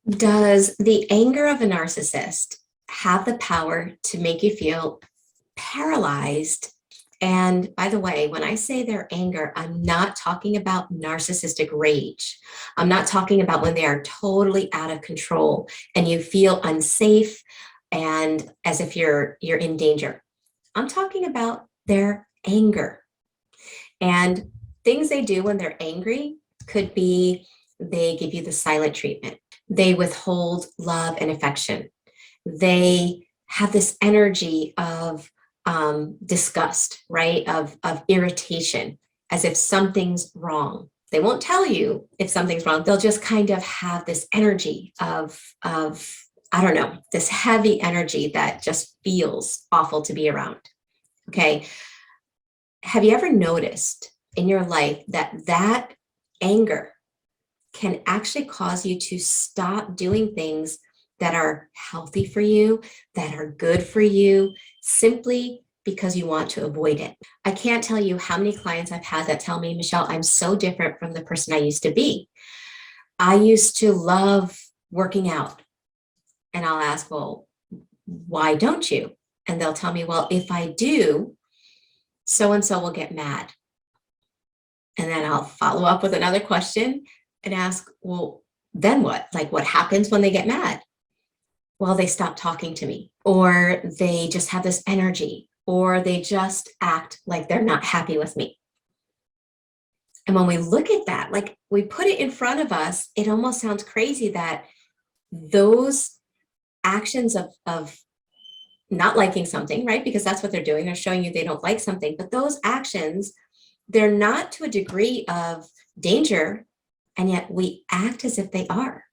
Does the anger of a narcissist have the power to make you feel paralyzed? And by the way, when I say their anger, I'm not talking about narcissistic rage. I'm not talking about when they are totally out of control and you feel unsafe and as if you're in danger. I'm talking about their anger. And things they do when they're angry could be they give you the silent treatment. They withhold love and affection. They have this energy of disgust, right? Of irritation, as if something's wrong. They won't tell you if something's wrong. They'll just kind of have this energy of I don't know, this heavy energy that just feels awful to be around. Okay. Have you ever noticed in your life that anger can actually cause you to stop doing things that are healthy for you, that are good for you, simply because you want to avoid it? I can't tell you how many clients I've had that tell me, Michele, I'm so different from the person I used to be. I used to love working out. And I'll ask, well, why don't you? And they'll tell me, well, if I do, so and so will get mad. And then I'll follow up with another question and ask, well, then what? Like, what happens when they get mad? Well, they stop talking to me, or they just have this energy, or they just act like they're not happy with me. And when we look at that, like we put it in front of us, it almost sounds crazy that those actions of not liking something, right? Because that's what they're doing. They're showing you they don't like something, but those actions, they're not to a degree of danger, and yet we act as if they are.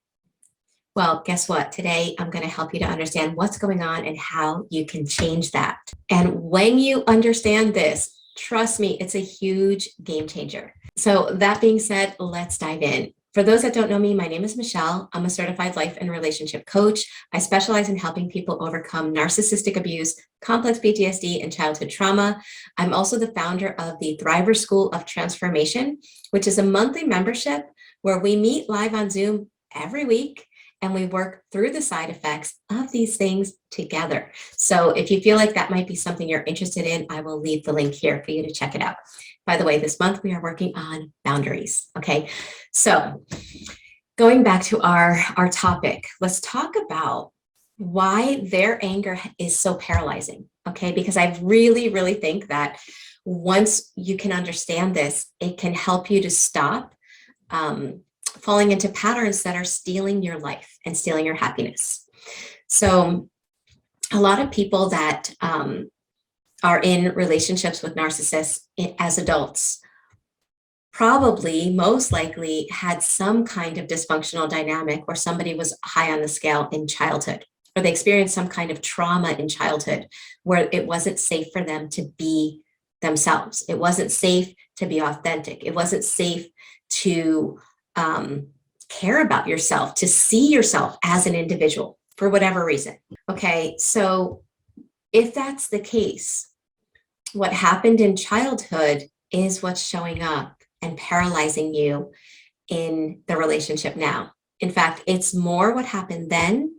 Well, guess what? Today, I'm going to help you to understand what's going on and how you can change that. And when you understand this, trust me, it's a huge game changer. So that being said, let's dive in. For those that don't know me, my name is Michele. I'm a certified life and relationship coach. I specialize in helping people overcome narcissistic abuse, complex PTSD, and childhood trauma. I'm also the founder of the Thriver School of Transformation, which is a monthly membership where we meet live on Zoom every week and we work through the side effects of these things together. So if you feel like that might be something you're interested in, I will leave the link here for you to check it out. By the way, this month we are working on boundaries. Okay, so going back to our topic, let's talk about why their anger is so paralyzing. Okay, because I really think that once you can understand this, it can help you to stop falling into patterns that are stealing your life and stealing your happiness. So a lot of people that are in relationships with narcissists as adults probably most likely had some kind of dysfunctional dynamic, or somebody was high on the scale in childhood, or they experienced some kind of trauma in childhood where it wasn't safe for them to be themselves. It wasn't safe to be authentic. It wasn't safe to care about yourself, to see yourself as an individual for whatever reason. Okay, so if that's the case, what happened in childhood is what's showing up and paralyzing you in the relationship now. In fact, it's more what happened then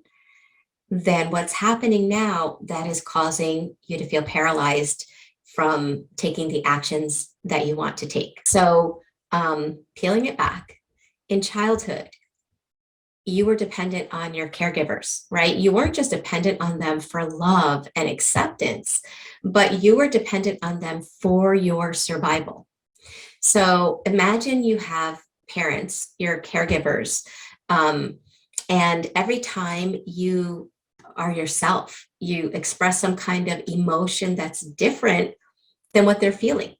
than what's happening now that is causing you to feel paralyzed from taking the actions that you want to take. So peeling it back, in childhood, you were dependent on your caregivers, right? You weren't just dependent on them for love and acceptance, but you were dependent on them for your survival. So imagine you have parents, your caregivers, and every time you are yourself, you express some kind of emotion that's different than what they're feeling,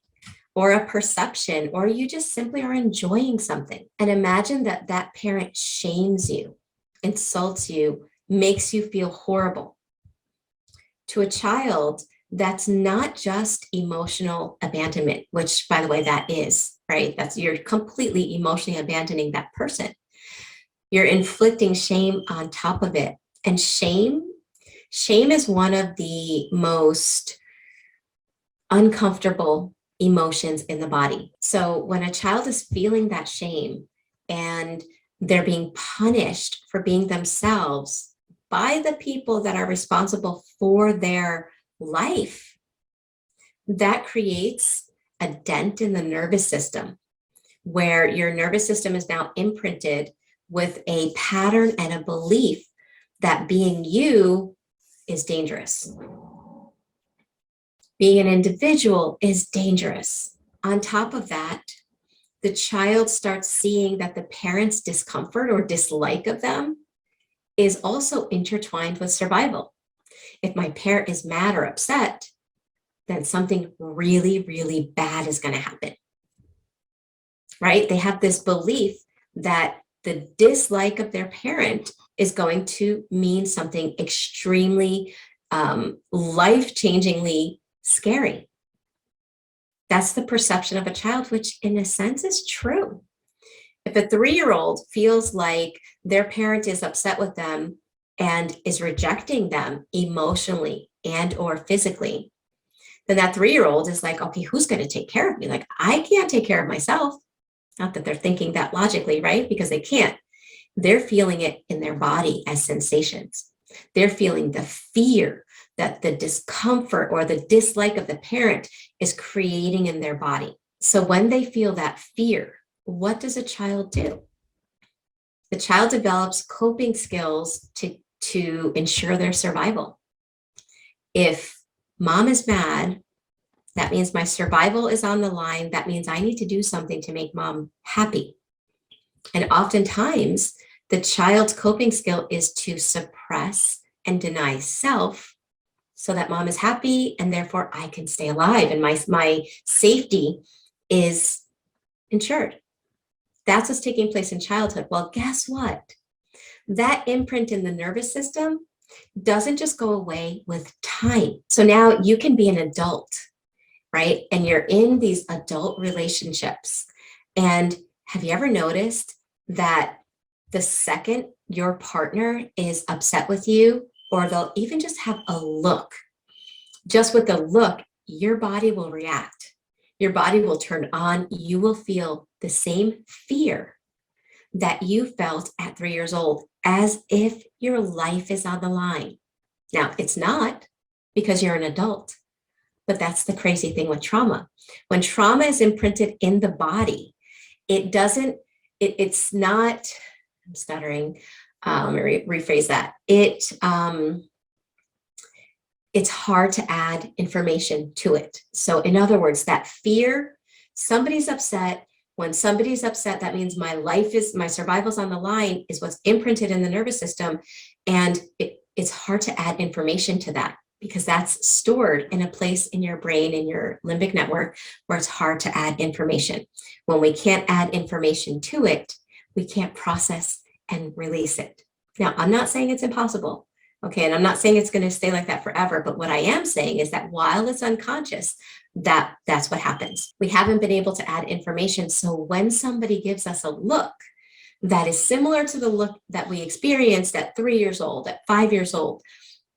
or a perception, or you just simply are enjoying something. And imagine that that parent shames you, insults you, makes you feel horrible. To a child, that's not just emotional abandonment, which, by the way, that is, right? That's, you're completely emotionally abandoning that person. You're inflicting shame on top of it. And shame is one of the most uncomfortable emotions in the body. So when a child is feeling that shame and They're being punished for being themselves by the people that are responsible for their life. That creates a dent in the nervous system, where your nervous system is now imprinted with a pattern and a belief that being you is dangerous. Being an individual is dangerous. On top of that, the child starts seeing that the parent's discomfort or dislike of them is also intertwined with survival. If my parent is mad or upset, then something really, really bad is going to happen, right? They have this belief that the dislike of their parent is going to mean something extremely life-changingly scary. That's the perception of a child, which in a sense is true. If a 3-year-old feels like their parent is upset with them and is rejecting them emotionally and or physically, then that 3-year-old is like, okay, who's going to take care of me? Like, I can't take care of myself. Not that they're thinking that logically, right? Because they can't. They're feeling it in their body as sensations. They're feeling the fear that the discomfort or the dislike of the parent is creating in their body. So when they feel that fear, what does a child do? The child develops coping skills to ensure their survival. If mom is mad, that means my survival is on the line. That means I need to do something to make mom happy. And oftentimes, the child's coping skill is to suppress and deny self so that mom is happy and therefore I can stay alive and my safety is ensured. That's what's taking place in childhood. Well, guess what? That imprint in the nervous system doesn't just go away with time. So now you can be an adult, right? And you're in these adult relationships. And have you ever noticed that the second your partner is upset with you, or they'll even just have a look, just with the look, your body will react. Your body will turn on. You will feel the same fear that you felt at 3 years old, as if your life is on the line. Now, it's not, because you're an adult, but that's the crazy thing with trauma. When trauma is imprinted in the body, it's not, I'm stuttering, let me rephrase that. It's hard to add information to it. So in other words, that fear, somebody's upset. When somebody's upset, that means my survival's on the line, is what's imprinted in the nervous system. And it's hard to add information to that, because that's stored in a place in your brain, in your limbic network, where it's hard to add information. When we can't add information to it, we can't process and release it. Now, I'm not saying it's impossible, okay? And I'm not saying it's going to stay like that forever, but what I am saying is that while it's unconscious, that's what happens. We haven't been able to add information. So when somebody gives us a look that is similar to the look that we experienced at 3 years old, at 5 years old,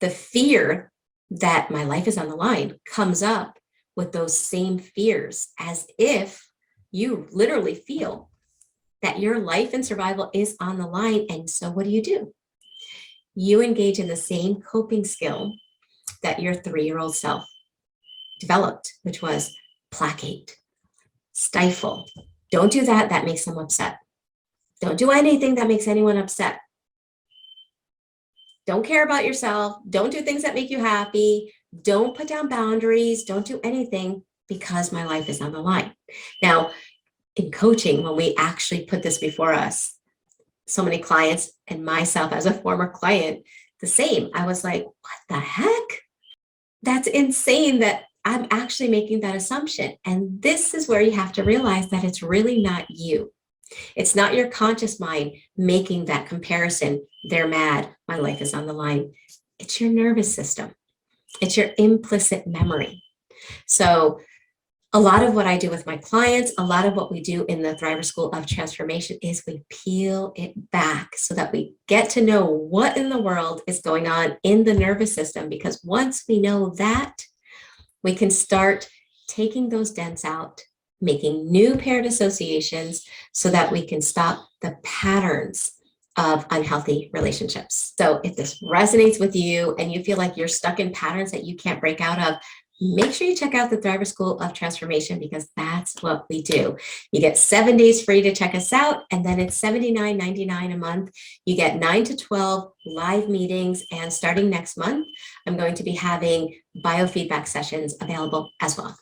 the fear that my life is on the line comes up with those same fears, as if you literally feel that your life and survival is on the line. And so what do? You engage in the same coping skill that your 3-year-old self developed, which was placate, stifle. Don't do that. That makes them upset. Don't do anything that makes anyone upset. Don't care about yourself. Don't do things that make you happy. Don't put down boundaries. Don't do anything, because my life is on the line. Now, in coaching, when we actually put this before us, so many clients, and myself as a former client, the same. I was like, what the heck? That's insane that I'm actually making that assumption. And this is where you have to realize that it's really not you. It's not your conscious mind making that comparison. They're mad. My life is on the line. It's your nervous system. It's your implicit memory. So a lot of what I do with my clients, a lot of what we do in the Thriver School of Transformation, is we peel it back so that we get to know what in the world is going on in the nervous system. Because once we know that, we can start taking those dents out, making new paired associations so that we can stop the patterns of unhealthy relationships. So if this resonates with you and you feel like you're stuck in patterns that you can't break out of, make sure you check out the Thriver School of Transformation, because that's what we do. You get 7 days free to check us out, and then it's $79.99 a month. You get 9 to 12 live meetings, and starting next month, I'm going to be having biofeedback sessions available as well.